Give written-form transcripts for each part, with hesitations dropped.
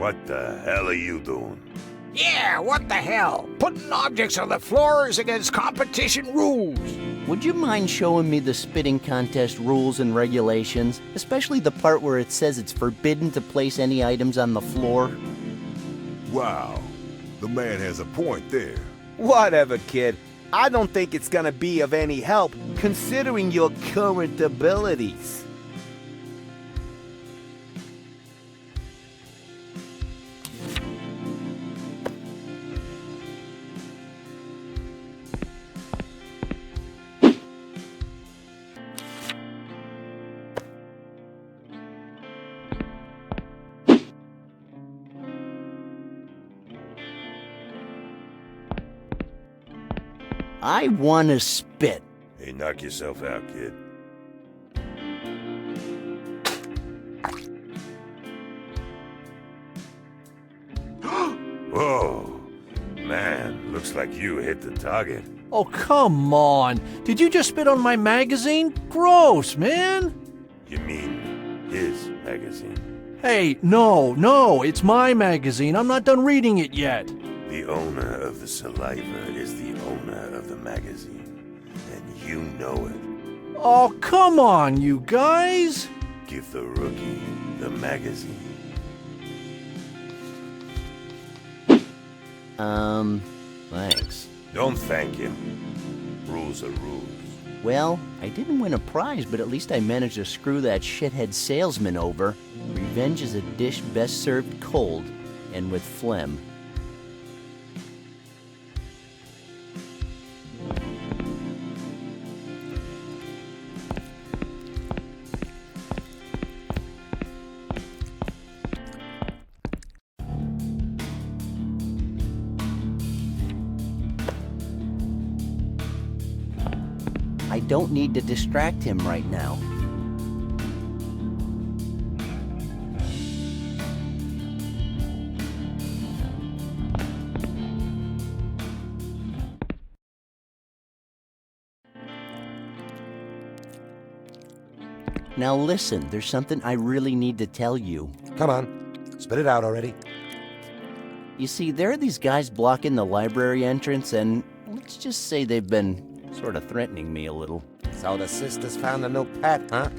What the hell are you doing? Yeah, what the hell? Putting objects on the floor is against competition rules. Would you mind showing me the spitting contest rules and regulations, especially the part where it says it's forbidden to place any items on the floor? Wow, the man has a point there. Whatever, kid. I don't think it's gonna be of any help, considering your current abilities. I want to spit. Hey, knock yourself out, kid. Whoa, man, looks like you hit the target. Oh, come on. Did you just spit on my magazine? Gross, man. You mean his magazine? Hey, no, it's my magazine. I'm not done reading it yet. The owner of the saliva is the owner of the magazine, and you know it. Oh, come on, you guys. Give the rookie the magazine. Thanks. Don't thank him. Rules are rules. Well, I didn't win a prize, but at least I managed to screw that shithead salesman over. Revenge is a dish best served cold and with phlegm. I don't need to distract him right now. Now listen, there's something I really need to tell you. Come on, spit it out already. You see, there are these guys blocking the library entrance, and let's just say they've been sort of threatening me a little. So the sisters found a new pet, huh?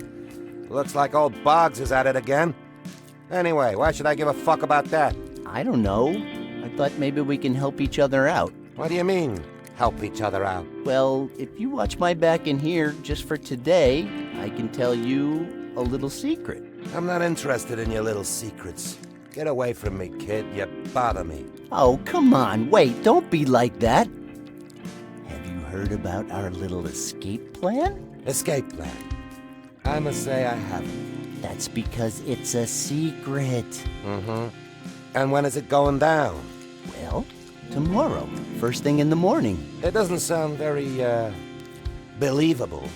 Looks like old Boggs is at it again. Anyway, why should I give a fuck about that? I don't know. I thought maybe we can help each other out. What do you mean, help each other out? Well, if you watch my back in here just for today, I can tell you a little secret. I'm not interested in your little secrets. Get away from me, kid. You bother me. Oh, come on. Wait, don't be like that. Have you heard about our little escape plan? Escape plan. I must say I haven't. That's because it's a secret. Mm-hmm. And when is it going down? Well, tomorrow, first thing in the morning. It doesn't sound very, believable.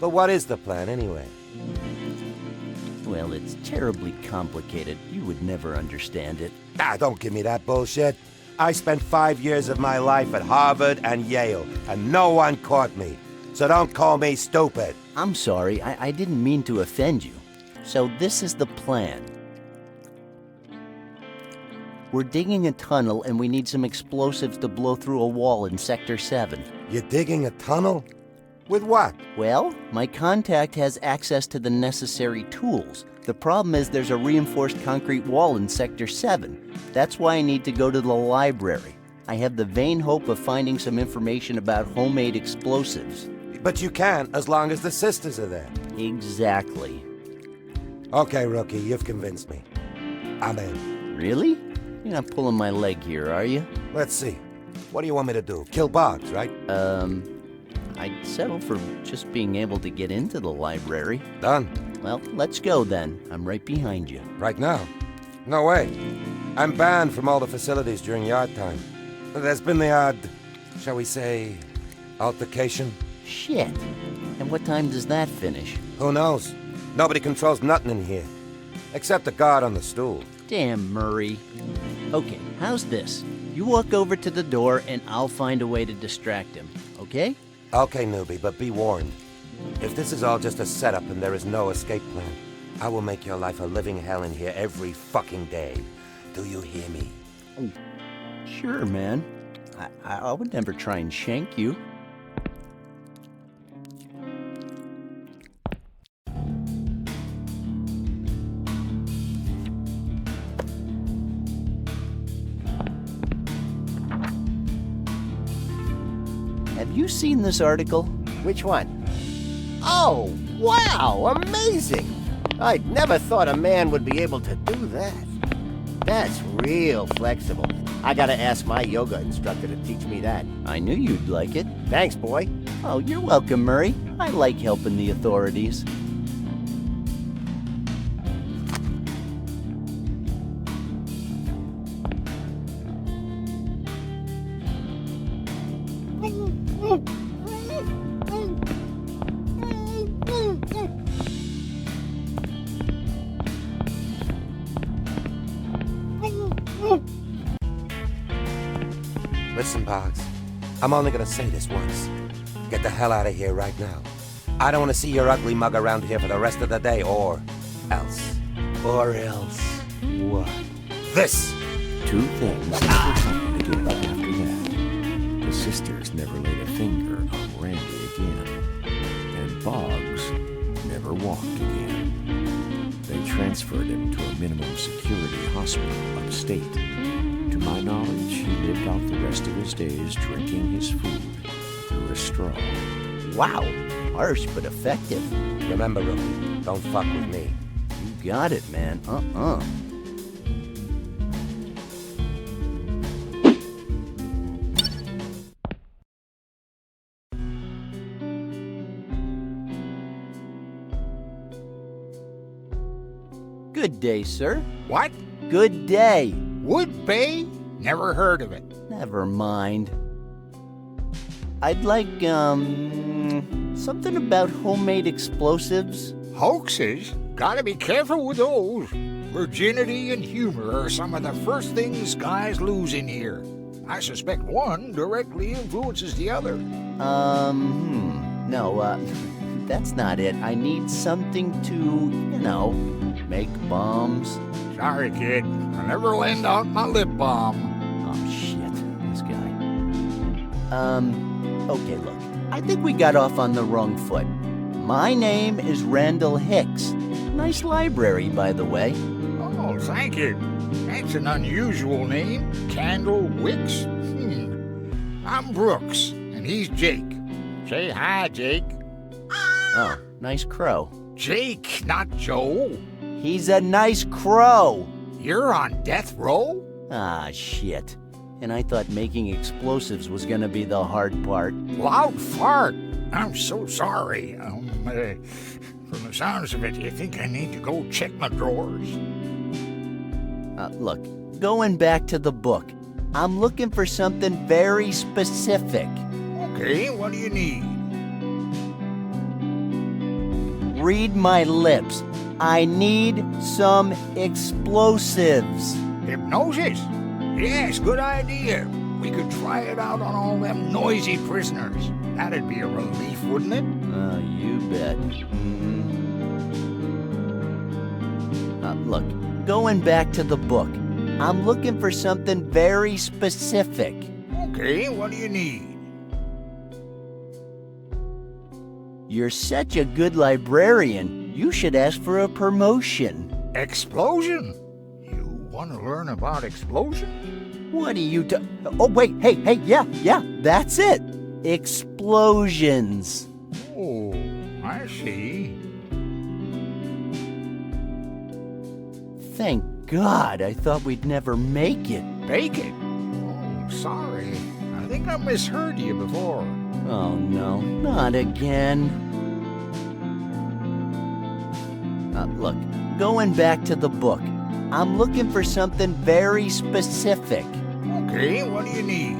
But what is the plan, anyway? Well, it's terribly complicated. You would never understand it. Ah, don't give me that bullshit. I spent 5 years of my life at Harvard and Yale, and no one caught me. So don't call me stupid. I'm sorry, I didn't mean to offend you. So this is the plan. We're digging a tunnel, and we need some explosives to blow through a wall in Sector 7. You're digging a tunnel? With what? Well, my contact has access to the necessary tools. The problem is there's a reinforced concrete wall in Sector 7. That's why I need to go to the library. I have the vain hope of finding some information about homemade explosives. But you can, as long as the sisters are there. Exactly. Okay, rookie, you've convinced me. I'm in. Really? You're not pulling my leg here, are you? Let's see. What do you want me to do? Kill Boggs, right? I'd settle for just being able to get into the library. Done. Well, let's go then. I'm right behind you. Right now? No way. I'm banned from all the facilities during yard time. There's been the odd, shall we say, altercation. Shit. And what time does that finish? Who knows? Nobody controls nothing in here. Except the guard on the stool. Damn, Murray. Okay, how's this? You walk over to the door and I'll find a way to distract him, okay? Okay, newbie, but be warned. If this is all just a setup and there is no escape plan, I will make your life a living hell in here every fucking day. Do you hear me? Sure, man. I would never try and shank you. Have you seen this article? Which one? Oh, wow, amazing! I'd never thought a man would be able to do that. That's real flexible. I gotta ask my yoga instructor to teach me that. I knew you'd like it. Thanks, boy. Oh, you're welcome, Murray. I like helping the authorities. Listen, Boggs. I'm only gonna say this once. Get the hell out of here right now. I don't want to see your ugly mug around here for the rest of the day, or else. Or else what? This! Two things never happened again after that. The sisters never laid a finger on Randy again. And Boggs never walked again. They transferred him to a minimum security hospital upstate. To my knowledge, he lived out the rest of his days drinking his food through a straw. Wow, harsh but effective. Remember, Rookie, don't fuck with me. You got it, man. Good day, sir. What? Good day. Wood Bay? Never heard of it. Never mind. I'd like, something about homemade explosives. Hoaxes? Gotta be careful with those. Virginity and humor are some of the first things guys lose in here. I suspect one directly influences the other. No, that's not it. I need something to, make bombs. Sorry, kid. I'll never lend out my lip balm. Oh, shit. This guy. Okay, look. I think we got off on the wrong foot. My name is Randal Hicks. Nice library, by the way. Oh, thank you. That's an unusual name. Candle Wicks? I'm Brooks, and he's Jake. Say hi, Jake. Oh, nice crow. Jake, not Joe. He's a nice crow. You're on death row? Ah, shit. And I thought making explosives was gonna be the hard part. Loud fart. I'm so sorry. From the sounds of it, you think I need to go check my drawers? Look, going back to the book, I'm looking for something very specific. Okay, what do you need? Read my lips. I need some explosives. Hypnosis? Yes, good idea. We could try it out on all them noisy prisoners. That'd be a relief, wouldn't it? You bet. Look, going back to the book, I'm looking for something very specific. Okay, what do you need? You're such a good librarian. You should ask for a promotion. Explosion? You want to learn about explosion? What are you Oh, wait, hey, yeah, that's it. Explosions. Oh, I see. Thank God, I thought we'd never make it. Bake it? Oh, sorry. I think I misheard you before. Oh, no, not again. Look, going back to the book, I'm looking for something very specific. Okay, what do you need?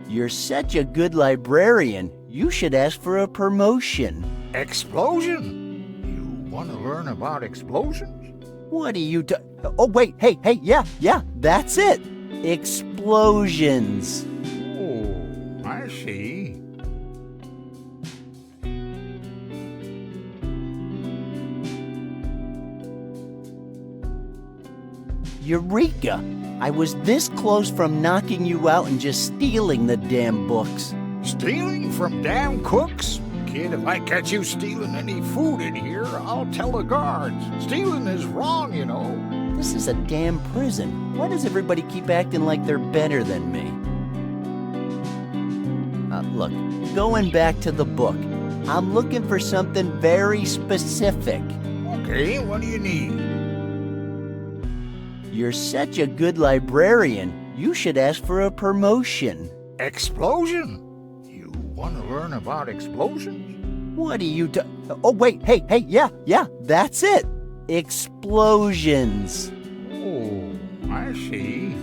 You're such a good librarian. You should ask for a promotion. Explosion? You want to learn about explosions? What are you Oh, wait, hey, yeah, that's it. Explosions. Oh, I see. Eureka! I was this close from knocking you out and just stealing the damn books. Stealing from damn cooks? Kid, if I catch you stealing any food in here, I'll tell the guards. Stealing is wrong, you know. This is a damn prison. Why does everybody keep acting like they're better than me? Look, going back to the book, I'm looking for something very specific. Okay, what do you need? You're such a good librarian. You should ask for a promotion. Explosion? You want to learn about explosions? What are you Oh, wait, hey, yeah, that's it. Explosions. Oh, I see.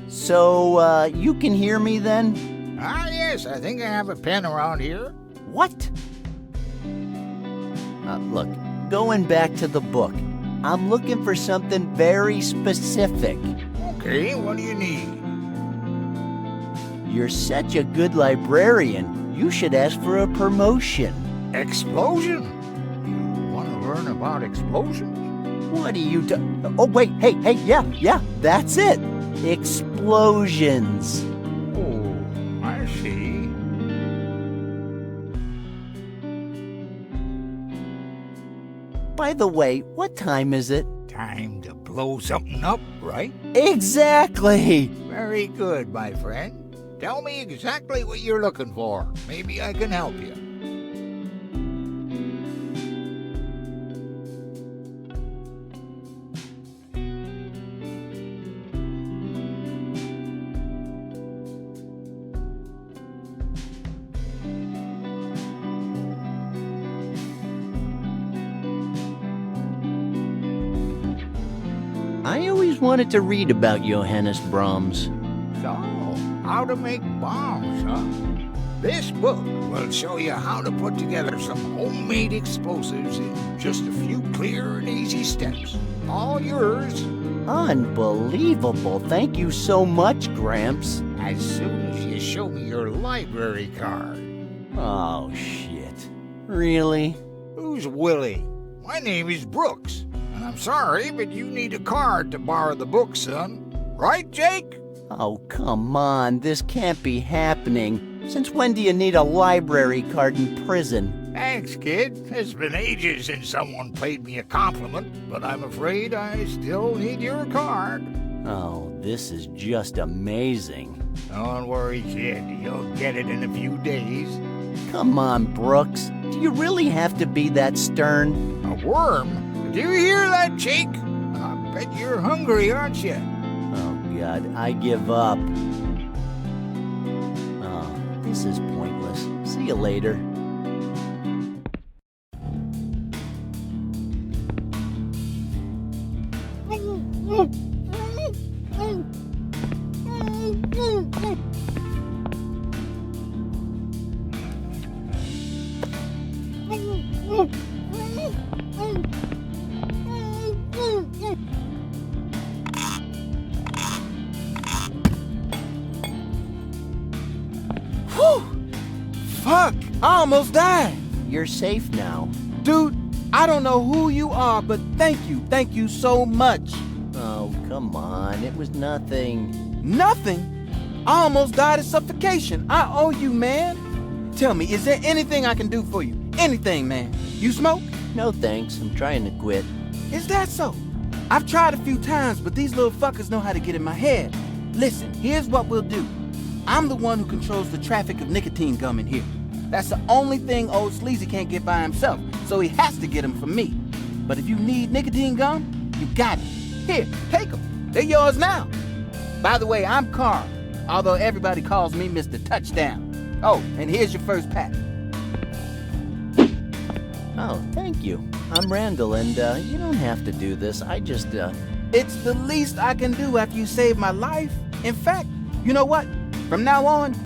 So, you can hear me then? Ah, yes, I think I have a pen around here. What? Look, going back to the book, I'm looking for something very specific. Okay, what do you need? You're such a good librarian. You should ask for a promotion. Explosion? You want to learn about explosions? What are you Oh, wait, hey, yeah, that's it. Explosions. Oh, I see. By the way, what time is it? Time to blow something up, right? Exactly! Very good, my friend. Tell me exactly what you're looking for. Maybe I can help you. I always wanted to read about Johannes Brahms. So, how to make bombs, huh? This book will show you how to put together some homemade explosives in just a few clear and easy steps. All yours. Unbelievable. Thank you so much, Gramps. As soon as you show me your library card. Oh, shit. Really? Who's Willie? My name is Brooks. And I'm sorry, but you need a card to borrow the book, son. Right, Jake? Oh, come on. This can't be happening. Since when do you need a library card in prison? Thanks, kid. It's been ages since someone paid me a compliment, but I'm afraid I still need your card. Oh, this is just amazing. Don't worry, kid. You'll get it in a few days. Come on, Brooks. Do you really have to be that stern? A worm? Do you hear that, Jake? I bet you're hungry, aren't you? Oh, God, I give up. Oh, this is pointless. See you later. Fuck! I almost died! You're safe now. Dude, I don't know who you are, but thank you so much. Oh, come on. It was nothing. Nothing? I almost died of suffocation. I owe you, man. Tell me, is there anything I can do for you? Anything, man. You smoke? No thanks. I'm trying to quit. Is that so? I've tried a few times, but these little fuckers know how to get in my head. Listen, here's what we'll do. I'm the one who controls the traffic of nicotine gum in here. That's the only thing old Sleazy can't get by himself, so he has to get them from me. But if you need nicotine gum, you got it. Here, take them. They're yours now. By the way, I'm Carl, although everybody calls me Mr. Touchdown. Oh, and here's your first pack. Oh, thank you. I'm Randal, and you don't have to do this. I just, It's the least I can do after you saved my life. In fact, you know what? From now on,